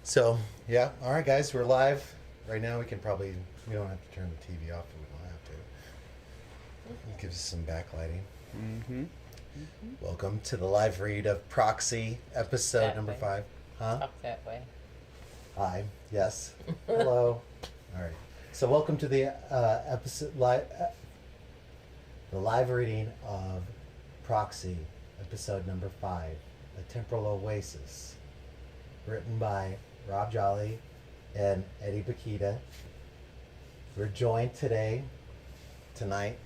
So, yeah. All right, guys, we're live. Right now, we don't have to turn the TV off if we don't have to. It gives us some backlighting. Mm-hmm. Welcome to the live read of Proxy, episode That number way. 5. Huh? Up that way. Hi. Yes. Hello. All right. So, welcome to the the live reading of Proxy, episode number 5, A Temporal Oasis, written by Rob Jolly and Eddie Bakita. We're joined tonight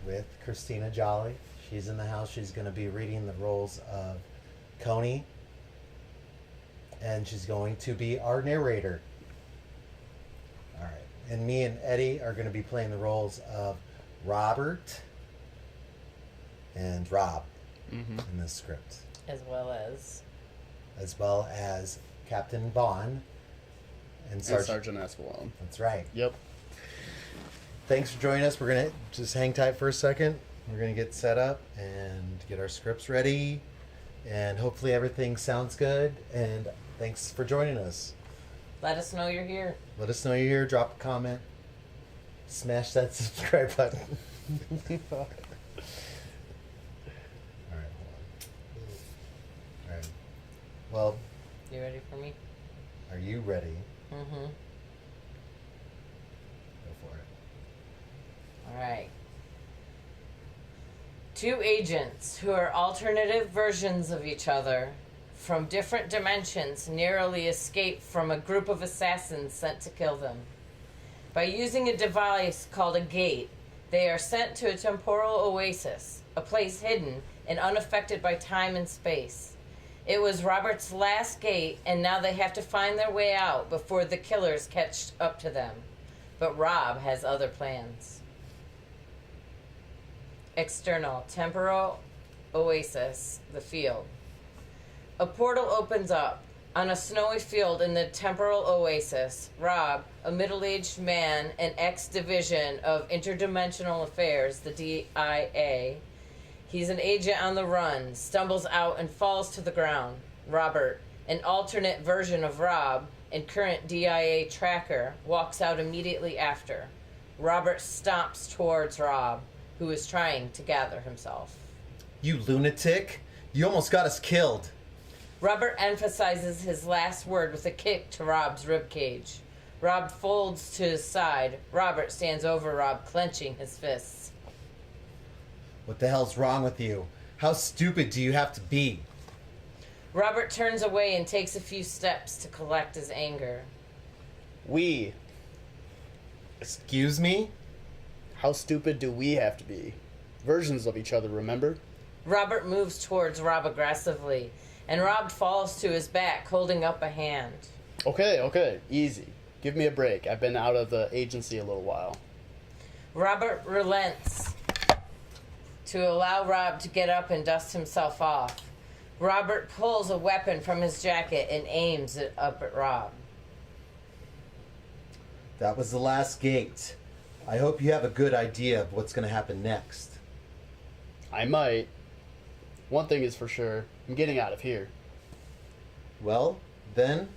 with Christina Jolly. She's in the house. She's going to be reading the roles of Coney, and she's going to be our narrator. All right. And me and Eddie are going to be playing the roles of Robert and Rob in this script, As well as Captain Vaughn and Sergeant Espelon. That's right. Yep. Thanks for joining us. We're going to just hang tight for a second. We're going to get set up and get our scripts ready. And hopefully everything sounds good. And thanks for joining us. Let us know you're here. Let us know you're here. Drop a comment. Smash that subscribe button. All right, hold on. All right. Well, You ready for me? are you ready? Mm-hmm. Go for it. All right. Two agents who are alternative versions of each other from different dimensions narrowly escape from a group of assassins sent to kill them. By using a device called a gate, they are sent to a temporal oasis, a place hidden and unaffected by time and space. It was Robert's last gate, and now they have to find their way out before the killers catch up to them. But Rob has other plans. External, temporal oasis, the field. A portal opens up. On a snowy field in the temporal oasis, Rob, a middle-aged man and ex-division of interdimensional affairs, the DIA, he's an agent on the run, stumbles out and falls to the ground. Robert, an alternate version of Rob and current DIA tracker, walks out immediately after. Robert stomps towards Rob, who is trying to gather himself. You lunatic! You almost got us killed. Robert emphasizes his last word with a kick to Rob's ribcage. Rob folds to his side. Robert stands over Rob, clenching his fists. What the hell's wrong with you? How stupid do you have to be? Robert turns away and takes a few steps to collect his anger. We. Excuse me? How stupid do we have to be? Versions of each other, remember? Robert moves towards Rob aggressively, and Rob falls to his back, holding up a hand. Okay, easy. Give me a break. I've been out of the agency a little while. Robert relents to allow Rob to get up and dust himself off. Robert pulls a weapon from his jacket and aims it up at Rob. That was the last gate. I hope you have a good idea of what's going to happen next. I might. One thing is for sure. I'm getting out of here. Well, then,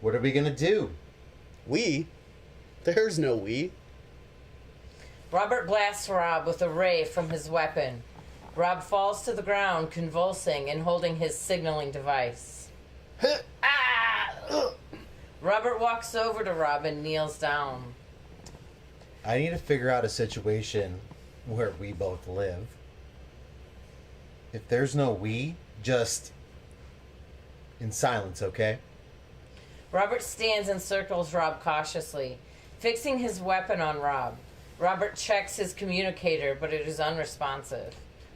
what are we going to do? We? There's no we. Robert blasts Rob with a ray from his weapon. Rob falls to the ground, convulsing and holding his signaling device. Robert walks over to Rob and kneels down. I need to figure out a situation where we both live. If there's no we, just in silence, okay? Robert stands and circles Rob cautiously, fixing his weapon on Rob. Robert checks his communicator, but it is unresponsive.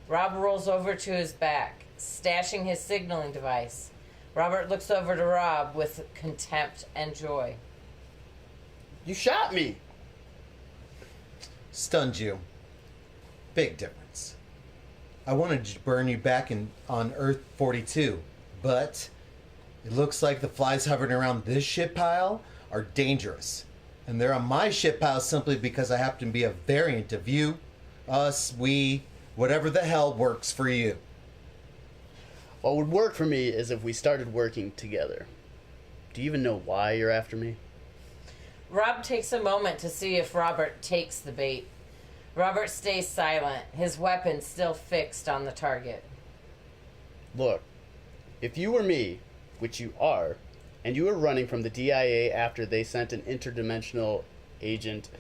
Rob rolls over to his back, stashing his signaling device. Robert looks over to Rob with contempt and joy. You shot me. Stunned you. Big difference. I wanted to burn you back on Earth 42, but it looks like the flies hovering around this ship pile are dangerous. And they're on my ship pile simply because I happen to be a variant of you, us, we, whatever the hell works for you. What would work for me is if we started working together. Do you even know why you're after me? Rob takes a moment to see if Robert takes the bait. Robert stays silent, his weapon still fixed on the target. Look, if you were me, which you are, and you were running from the DIA after they sent an interdimensional agent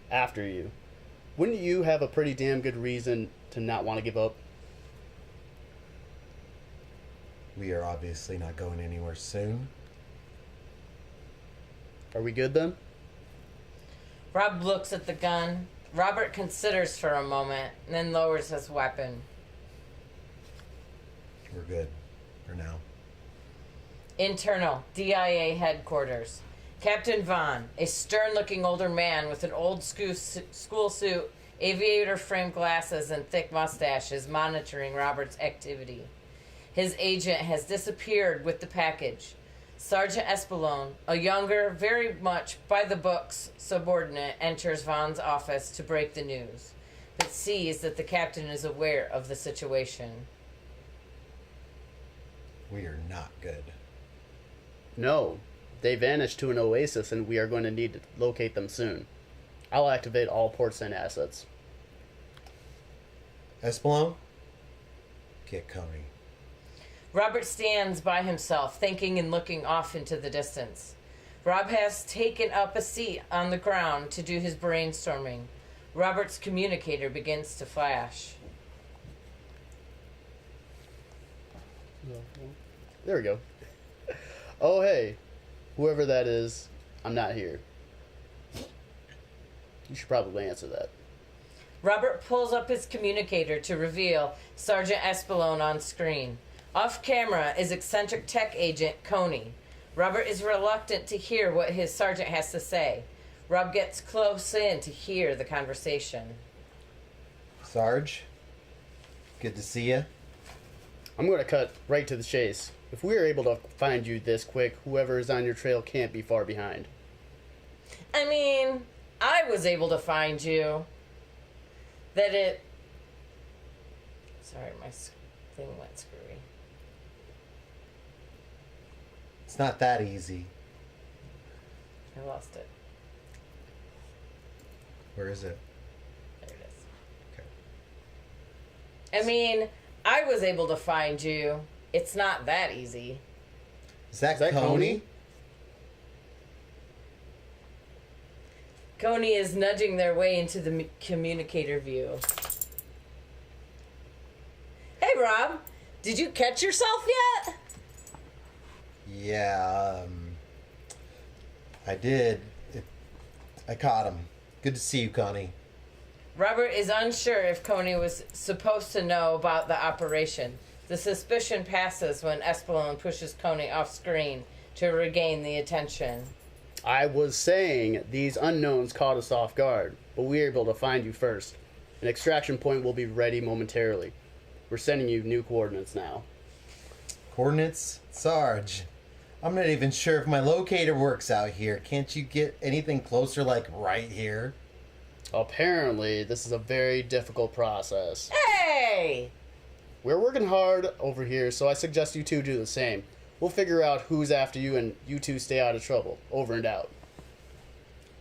after you, wouldn't you have a pretty damn good reason to not want to give up? We are obviously not going anywhere soon. Are we good then? Rob looks at the gun. Robert considers for a moment, and then lowers his weapon. We're good for now. Internal, DIA headquarters. Captain Vaughn, a stern-looking older man with an old school suit, aviator frame glasses, and thick mustache, is monitoring Robert's activity. His agent has disappeared with the package. Sergeant Espelon, a younger, very much by-the-books subordinate, enters Vaughn's office to break the news, but sees that the captain is aware of the situation. We are not good. No. They vanished to an oasis and we are going to need to locate them soon. I'll activate all ports and assets. Espelon? Get Coney. Robert stands by himself, thinking and looking off into the distance. Rob has taken up a seat on the ground to do his brainstorming. Robert's communicator begins to flash. There we go. Oh, hey. Whoever that is, I'm not here. You should probably answer that. Robert pulls up his communicator to reveal Sergeant Espelon on screen. Off camera is eccentric tech agent Coney. Robert is reluctant to hear what his sergeant has to say. Rob gets close in to hear the conversation. Sarge? Good to see you. I'm going to cut right to the chase. If we are able to find you this quick, whoever is on your trail can't be far behind. I mean, I was able to find you. Sorry, my thing went screwy. It's not that easy. I lost it. Where is it? There it is. Okay. I mean, I was able to find you. It's not that easy. Is that Coney? Coney? Coney is nudging their way into the communicator view. Hey, Rob. Did you catch yourself yet? Yeah, I did. I caught him. Good to see you, Connie. Robert is unsure if Coney was supposed to know about the operation. The suspicion passes when Espelon pushes Coney off screen to regain the attention. I was saying these unknowns caught us off guard, but we were able to find you first. An extraction point will be ready momentarily. We're sending you new coordinates now. Coordinates? Sarge. I'm not even sure if my locator works out here. Can't you get anything closer, like right here? Apparently, this is a very difficult process. Hey! We're working hard over here, so I suggest you two do the same. We'll figure out who's after you, and you two stay out of trouble. Over and out.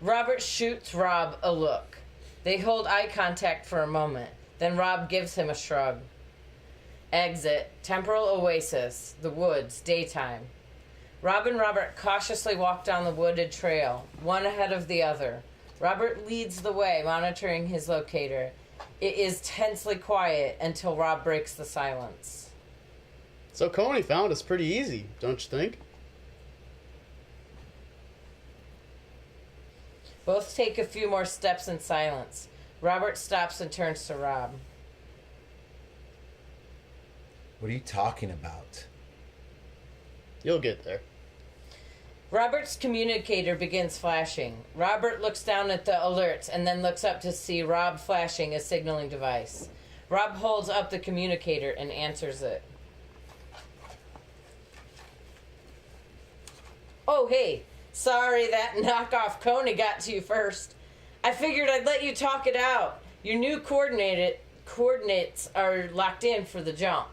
Robert shoots Rob a look. They hold eye contact for a moment. Then Rob gives him a shrug. Exit. Temporal Oasis. The woods. Daytime. Rob and Robert cautiously walk down the wooded trail, one ahead of the other. Robert leads the way, monitoring his locator. It is tensely quiet until Rob breaks the silence. So Coney found us pretty easy, don't you think? Both take a few more steps in silence. Robert stops and turns to Rob. What are you talking about? You'll get there. Robert's communicator begins flashing. Robert looks down at the alerts and then looks up to see Rob flashing a signaling device. Rob holds up the communicator and answers it. Oh, hey. Sorry that knockoff Coney got to you first. I figured I'd let you talk it out. Your new coordinates are locked in for the jump.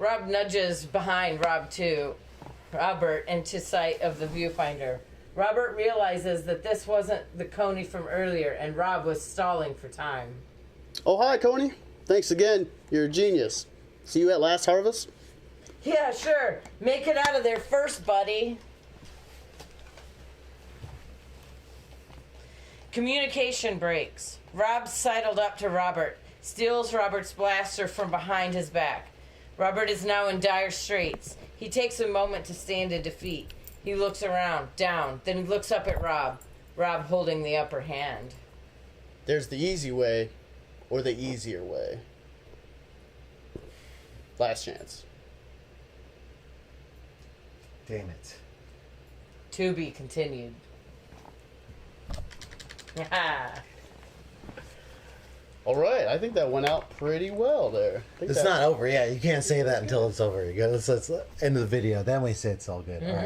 Rob nudges behind Robert into sight of the viewfinder. Robert realizes that this wasn't the Coney from earlier, and Rob was stalling for time. Oh, hi, Coney. Thanks again. You're a genius. See you at last harvest? Yeah, sure. Make it out of there first, buddy. Communication breaks. Rob sidled up to Robert, steals Robert's blaster from behind his back. Robert is now in dire straits. He takes a moment to stand in defeat. He looks around, down, then he looks up at Rob. Rob holding the upper hand. There's the easy way or the easier way. Last chance. Damn it. To be continued. All right, I think that went out pretty well there. It's not over yet. You can't say that until it's over. You go, let's end the video. Then we say it's all good. All right.